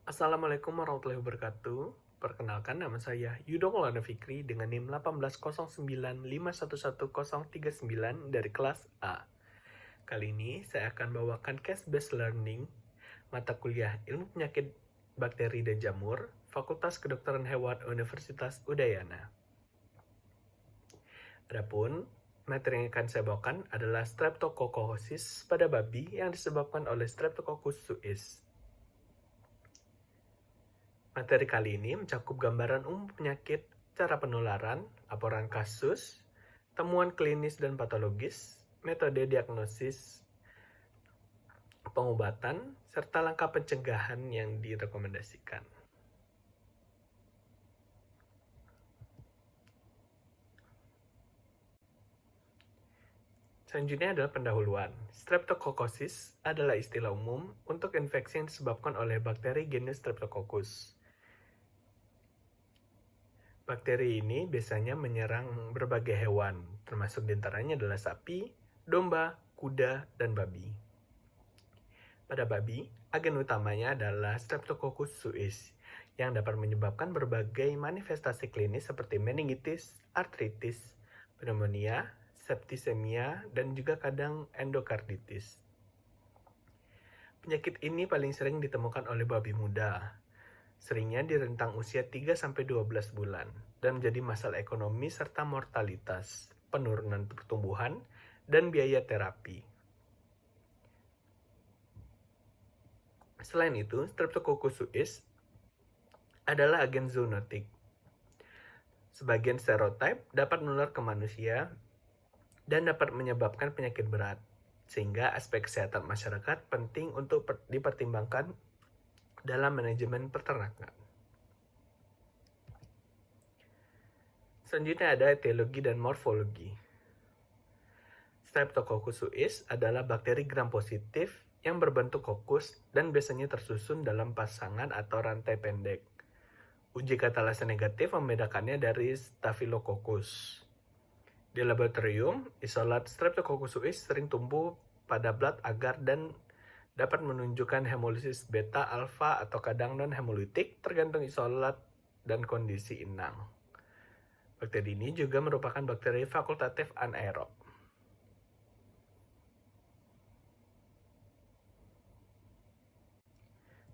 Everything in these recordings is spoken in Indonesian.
Assalamualaikum warahmatullahi wabarakatuh. Perkenalkan, nama saya Yudo Maulana Fikri dengan NIM 1809511039 dari kelas A. Kali ini saya akan bawakan case-based learning mata kuliah Ilmu Penyakit Bakteri dan Jamur, Fakultas Kedokteran Hewan Universitas Udayana. Adapun materi yang akan saya bawakan adalah Streptococcus pada babi yang disebabkan oleh Streptococcus suis. Materi kali ini mencakup gambaran umum penyakit, cara penularan, laporan kasus, temuan klinis dan patologis, metode diagnosis, pengobatan, serta langkah pencegahan yang direkomendasikan. Selanjutnya adalah pendahuluan. Streptococcus adalah istilah umum untuk infeksi yang disebabkan oleh bakteri genus Streptococcus. Bakteri ini biasanya menyerang berbagai hewan, termasuk diantaranya adalah sapi, domba, kuda, dan babi. Pada babi, agen utamanya adalah Streptococcus suis, yang dapat menyebabkan berbagai manifestasi klinis seperti meningitis, artritis, pneumonia, septisemia, dan juga kadang endokarditis. Penyakit ini paling sering ditemukan oleh babi muda, seringnya di rentang usia 3-12 bulan, dan menjadi masalah ekonomi serta mortalitas, penurunan pertumbuhan, dan biaya terapi. Selain itu, Streptococcus suis adalah agen zoonotik. Sebagian serotype dapat menular ke manusia dan dapat menyebabkan penyakit berat, sehingga aspek kesehatan masyarakat penting untuk dipertimbangkan dalam manajemen peternakan. Selanjutnya ada etiologi dan morfologi. Streptococcus suis adalah bakteri gram positif yang berbentuk kokus dan biasanya tersusun dalam pasangan atau rantai pendek. Uji katalase negatif membedakannya dari Staphylococcus. Di laboratorium, isolat Streptococcus suis sering tumbuh pada blood agar dan dapat menunjukkan hemolisis beta, alfa, atau kadang non-hemolitik tergantung isolat dan kondisi inang. Bakteri ini juga merupakan bakteri fakultatif anaerob.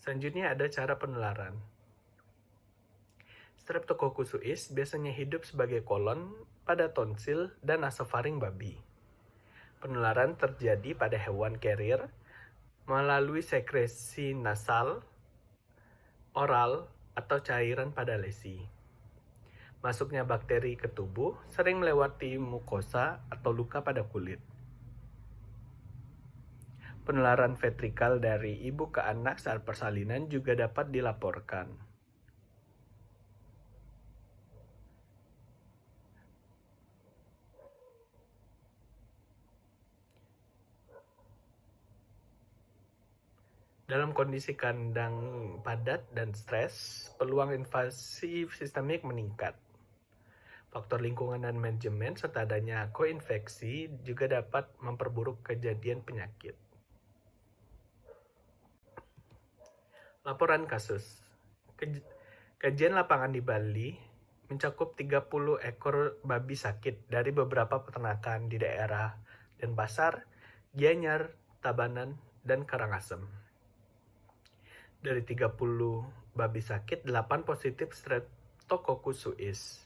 Selanjutnya ada cara penularan. Streptococcus suis biasanya hidup sebagai kolon pada tonsil dan nasofaring babi. Penularan terjadi pada hewan carrier melalui sekresi nasal, oral, atau cairan pada lesi. Masuknya bakteri ke tubuh sering melewati mukosa atau luka pada kulit. Penularan vertikal dari ibu ke anak saat persalinan juga dapat dilaporkan. Dalam kondisi kandang padat dan stres, peluang invasi sistemik meningkat. Faktor lingkungan dan manajemen serta adanya koinfeksi juga dapat memperburuk kejadian penyakit. Laporan kasus. Kajian lapangan di Bali mencakup 30 ekor babi sakit dari beberapa peternakan di daerah Denpasar, Gianyar, Tabanan, dan Karangasem. Dari 30 babi sakit, 8 positif Streptococcus suis.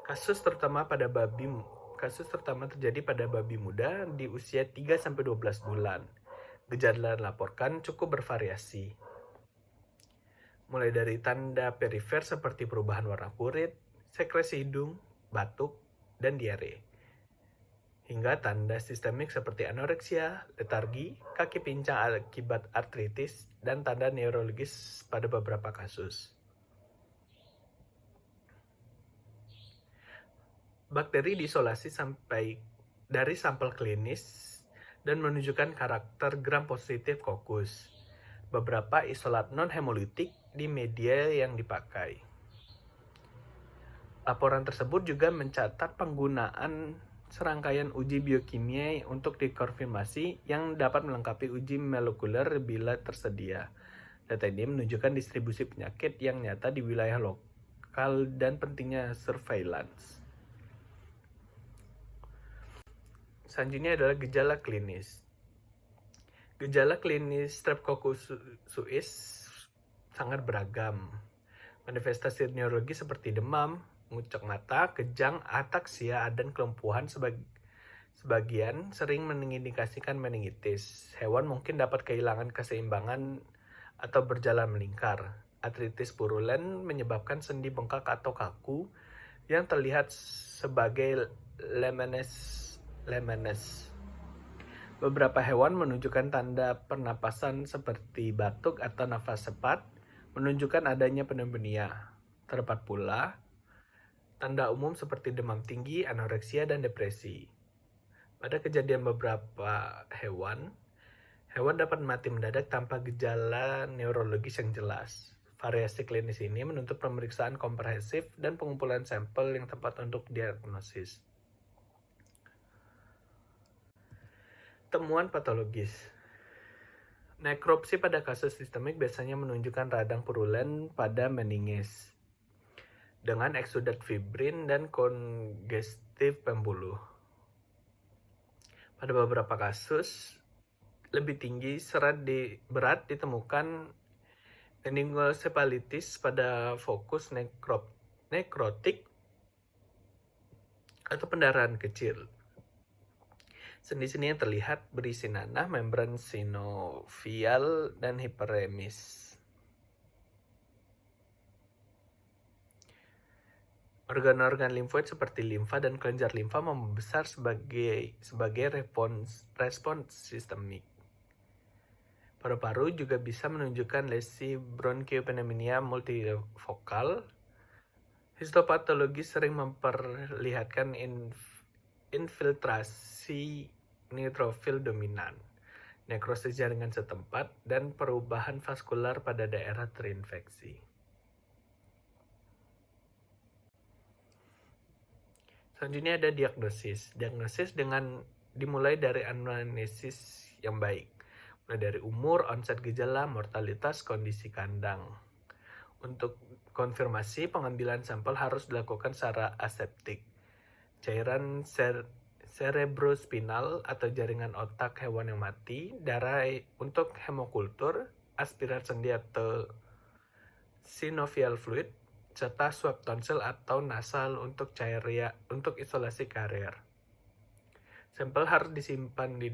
Kasus terutama terjadi pada babi muda di usia 3-12 bulan. Gejala dilaporkan cukup bervariasi. Mulai dari tanda perifer seperti perubahan warna kulit, sekresi hidung, batuk, dan diare, hingga tanda sistemik seperti anoreksia, letargi, kaki pincang akibat artritis, dan tanda neurologis pada beberapa kasus. Bakteri diisolasi dari sampel klinis dan menunjukkan karakter gram positif kokus. Beberapa isolat non-hemolitik di media yang dipakai. Laporan tersebut juga mencatat penggunaan serangkaian uji biokimia untuk dikonfirmasi yang dapat melengkapi uji molekuler bila tersedia, Data ini menunjukkan distribusi penyakit yang nyata di wilayah lokal dan pentingnya surveillance. Selanjutnya adalah gejala klinis. Gejala klinis Streptococcus suis sangat beragam. Manifestasi neurologi seperti demam, mengucek mata, kejang, ataksia, dan kelumpuhan sebagian sering mengindikasikan meningitis. Hewan mungkin dapat kehilangan keseimbangan atau berjalan melingkar. Artritis purulen menyebabkan sendi bengkak atau kaku yang terlihat sebagai lemnes. Beberapa hewan menunjukkan tanda pernapasan seperti batuk atau nafas cepat, menunjukkan adanya pneumonia. Terdapat pula tanda umum seperti demam tinggi, anoreksia, dan depresi. Pada kejadian beberapa hewan dapat mati mendadak tanpa gejala neurologis yang jelas. Variasi klinis ini menuntut pemeriksaan komprehensif dan pengumpulan sampel yang tepat untuk diagnosis. Temuan patologis. Nekropsi pada kasus sistemik biasanya menunjukkan radang purulen pada meningis dengan eksudat fibrin dan kongestif pembuluh. Pada beberapa kasus lebih tinggi berat ditemukan meningocefalitis pada fokus nekrotik atau pendarahan kecil. Sendi-sendi yang terlihat berisi nanah, membran sinovial, dan hiperemis. Organ-organ limfoid seperti limfa dan kelenjar limfa membesar sebagai respons sistemik. Paru-paru juga bisa menunjukkan lesi bronkiopneumonia multifokal. Histopatologi sering memperlihatkan infiltrasi neutrofil dominan, nekrosis jaringan setempat, dan perubahan vaskular pada daerah terinfeksi. Selanjutnya ada diagnosis. Diagnosis dimulai dari anamnesis yang baik, mulai dari umur, onset gejala, mortalitas, kondisi kandang. Untuk konfirmasi, pengambilan sampel harus dilakukan secara aseptik. Cairan cerebrospinal atau jaringan otak hewan yang mati, darah untuk hemokultur, aspirat sendi atau synovial fluid, serta swab tonsil atau nasal untuk isolasi karier. Sampel harus disimpan di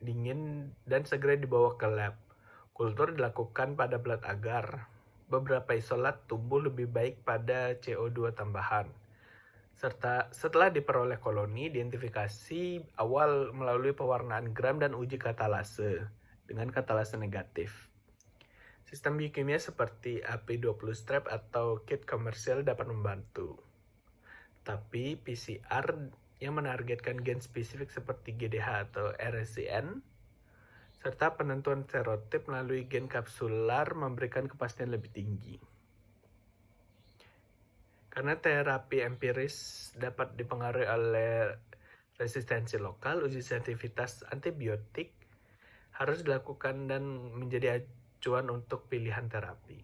dingin dan segera dibawa ke lab. Kultur dilakukan pada blood agar beberapa isolat tumbuh lebih baik pada CO2 tambahan. Setelah diperoleh koloni, identifikasi awal melalui pewarnaan gram dan uji katalase dengan katalase negatif. Sistem biokimia seperti AP20 strep atau kit komersial dapat membantu. Tapi PCR yang menargetkan gen spesifik seperti GDH atau RSCN, serta penentuan serotip melalui gen kapsular memberikan kepastian lebih tinggi. Karena terapi empiris dapat dipengaruhi oleh resistensi lokal, uji sensitivitas antibiotik harus dilakukan dan menjadi acuan untuk pilihan terapi.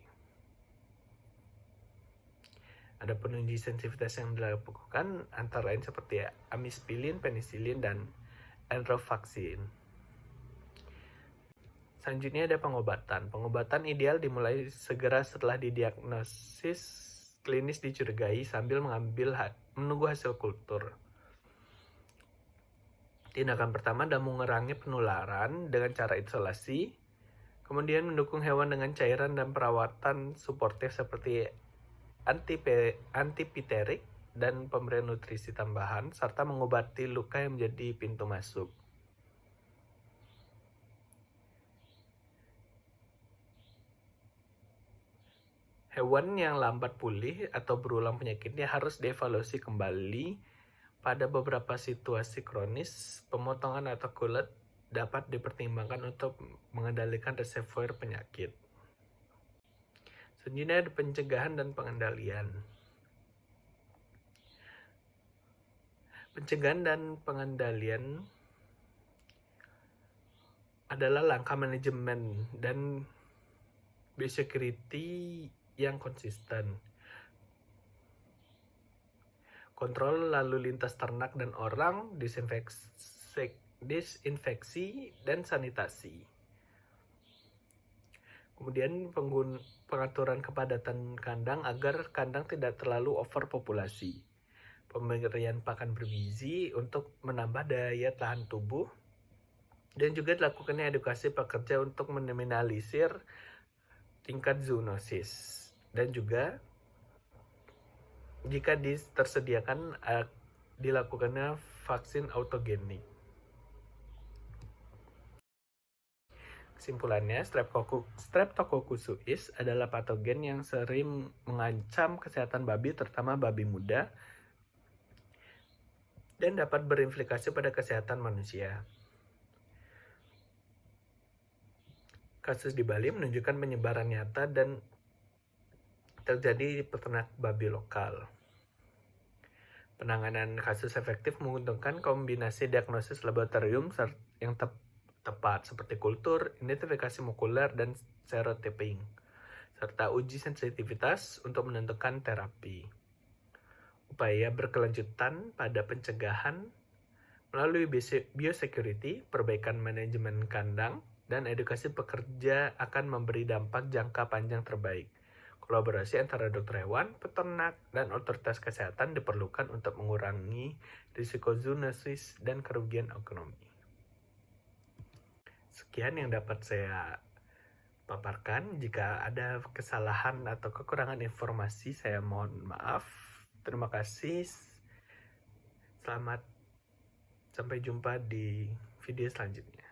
Ada uji sensitivitas yang dilakukan antara lain seperti amispilin, penisilin, dan enrofaksin. Selanjutnya ada pengobatan. Pengobatan ideal dimulai segera setelah didiagnosis klinis dicurigai sambil menunggu hasil kultur. Tindakan pertama adalah mengurangi penularan dengan cara isolasi, kemudian mendukung hewan dengan cairan dan perawatan suportif seperti antipiterik dan pemberian nutrisi tambahan, serta mengobati luka yang menjadi pintu masuk. Hewan yang lambat pulih atau berulang penyakitnya harus dievaluasi kembali. Pada beberapa situasi kronis, pemotongan atau kulit dapat dipertimbangkan untuk mengendalikan reservoir penyakit. Selanjutnya ada pencegahan dan pengendalian. Pencegahan dan pengendalian adalah langkah manajemen dan biosecurity yang konsisten, kontrol lalu lintas ternak dan orang, disinfeksi dan sanitasi. Kemudian pengaturan kepadatan kandang agar kandang tidak terlalu overpopulasi. Pemberian pakan bergizi untuk menambah daya tahan tubuh, dan juga dilakukannya edukasi pekerja untuk meminimalisir tingkat zoonosis. Dan juga jika tersediakan dilakukannya vaksin autogenik. Kesimpulannya, Streptococcus suis adalah patogen yang sering mengancam kesehatan babi, terutama babi muda, dan dapat berimplikasi pada kesehatan manusia. Kasus di Bali menunjukkan penyebaran nyata dan terjadi di peternak babi lokal. Penanganan kasus efektif menguntungkan kombinasi diagnosis laboratorium yang tepat seperti kultur, identifikasi molekuler, dan serotyping, serta uji sensitivitas untuk menentukan terapi. Upaya berkelanjutan pada pencegahan melalui biosecurity, perbaikan manajemen kandang, dan edukasi pekerja akan memberi dampak jangka panjang terbaik. Kolaborasi antara dokter hewan, peternak, dan otoritas kesehatan diperlukan untuk mengurangi risiko zoonosis dan kerugian ekonomi. Sekian yang dapat saya paparkan. Jika ada kesalahan atau kekurangan informasi, saya mohon maaf. Terima kasih. Selamat sampai jumpa di video selanjutnya.